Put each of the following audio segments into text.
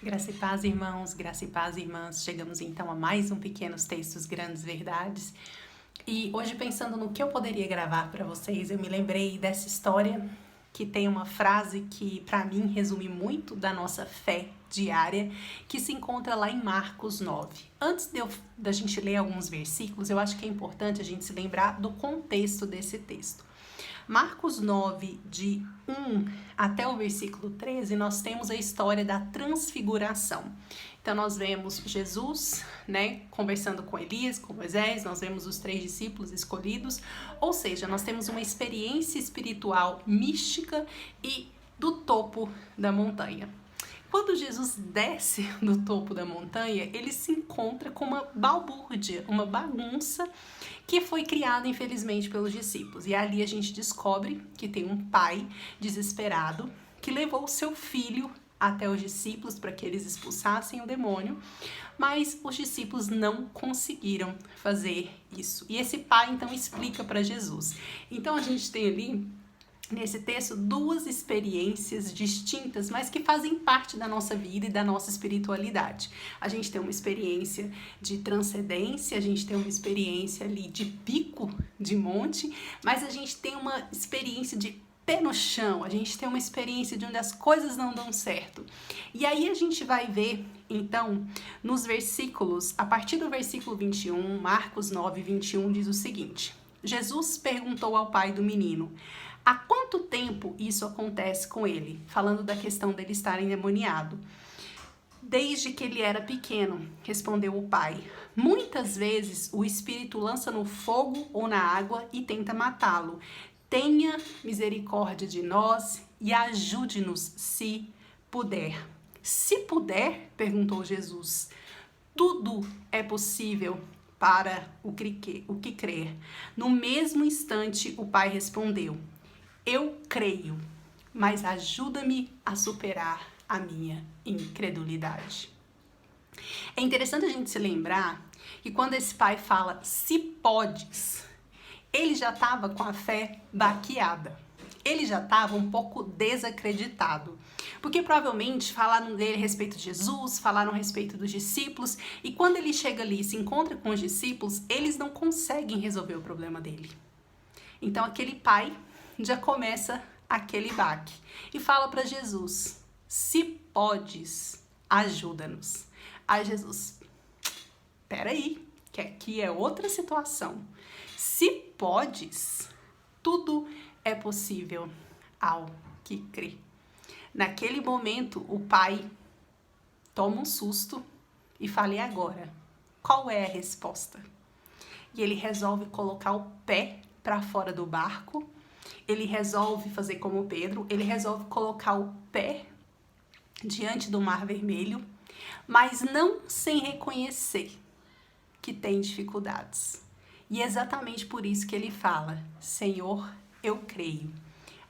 Graça e paz, irmãos, graça e paz, irmãs. Chegamos então a mais um Pequenos Textos, Grandes Verdades. E hoje, pensando no que eu poderia gravar para vocês, eu me lembrei dessa história que tem uma frase que, para mim, resume muito da nossa fé diária, que se encontra lá em Marcos 9. Antes da gente ler alguns versículos, eu acho que é importante a gente se lembrar do contexto desse texto. Marcos 9, de 1 até o versículo 13, nós temos a história da transfiguração. Então, nós vemos Jesus, conversando com Elias, com Moisés, nós vemos os 3 discípulos escolhidos, ou seja, nós temos uma experiência espiritual mística e do topo da montanha. Quando Jesus desce do topo da montanha, ele se encontra com uma balbúrdia, uma bagunça que foi criada, infelizmente, pelos discípulos. E ali a gente descobre que tem um pai desesperado que levou o seu filho até os discípulos para que eles expulsassem o demônio, mas os discípulos não conseguiram fazer isso. E esse pai, então, explica para Jesus. Então, a gente tem ali nesse texto 2 experiências distintas, mas que fazem parte da nossa vida e da nossa espiritualidade. A gente tem uma experiência de transcendência, a gente tem uma experiência ali de pico de monte, mas a gente tem uma experiência de pé no chão, a gente tem uma experiência de onde as coisas não dão certo. E aí a gente vai ver, então, nos versículos, a partir do versículo 21, Marcos 9, 21, diz o seguinte: Jesus perguntou ao pai do menino: há quanto tempo isso acontece com ele? Falando da questão dele estar endemoniado. Desde que ele era pequeno, respondeu o pai. Muitas vezes o espírito lança no fogo ou na água e tenta matá-lo. Tenha misericórdia de nós e ajude-nos se puder. Se puder, perguntou Jesus, tudo é possível para o que crer. No mesmo instante, o pai respondeu: eu creio, mas ajuda-me a superar a minha incredulidade. É interessante a gente se lembrar que quando esse pai fala se podes, ele já estava com a fé baqueada. Ele já estava um pouco desacreditado. Porque provavelmente falaram dele a respeito de Jesus, falaram a respeito dos discípulos, e quando ele chega ali e se encontra com os discípulos, eles não conseguem resolver o problema dele. Então aquele pai já começa aquele baque e fala para Jesus: se podes, ajuda-nos. Aí Jesus: peraí, que aqui é outra situação. Se podes, tudo é possível ao que crê. Naquele momento, o pai toma um susto e fala: e agora? Qual é a resposta? E ele resolve colocar o pé para fora do barco. Ele resolve fazer como Pedro, ele resolve colocar o pé diante do Mar Vermelho, mas não sem reconhecer que tem dificuldades. E é exatamente por isso que ele fala: Senhor, eu creio,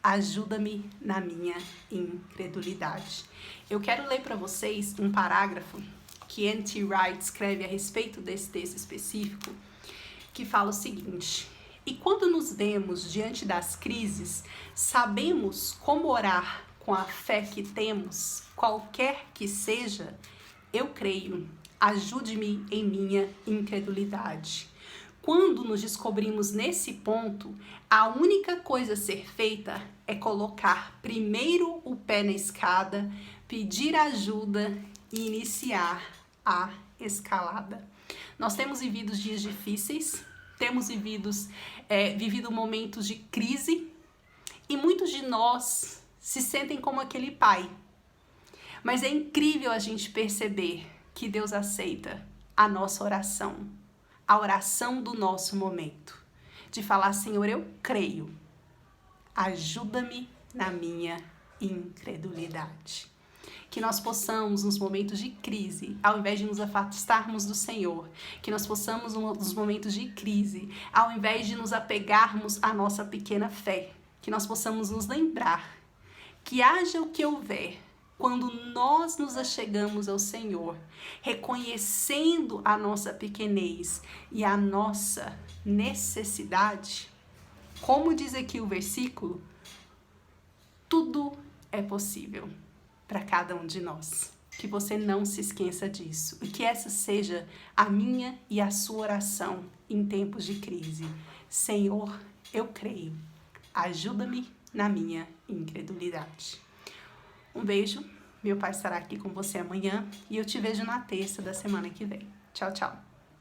ajuda-me na minha incredulidade. Eu quero ler para vocês um parágrafo que N.T. Wright escreve a respeito desse texto específico, que fala o seguinte: e quando nos vemos diante das crises, sabemos como orar com a fé que temos, qualquer que seja. Eu creio, ajude-me em minha incredulidade. Quando nos descobrimos nesse ponto, a única coisa a ser feita é colocar primeiro o pé na escada, pedir ajuda e iniciar a escalada. Nós temos vivido dias difíceis, temos vivido momentos de crise, e muitos de nós se sentem como aquele pai. Mas é incrível a gente perceber que Deus aceita a nossa oração, a oração do nosso momento, de falar: Senhor, eu creio, ajuda-me na minha incredulidade. Que nós possamos, nos momentos de crise, ao invés de nos afastarmos do Senhor, que nós possamos, nos momentos de crise, ao invés de nos apegarmos à nossa pequena fé, que nós possamos nos lembrar que haja o que houver, quando nós nos achegamos ao Senhor, reconhecendo a nossa pequenez e a nossa necessidade, como diz aqui o versículo, tudo é possível para cada um de nós. Que você não se esqueça disso e que essa seja a minha e a sua oração em tempos de crise. Senhor, eu creio. Ajuda-me na minha incredulidade. Um beijo. Meu pai estará aqui com você amanhã e eu te vejo na terça da semana que vem. Tchau, tchau.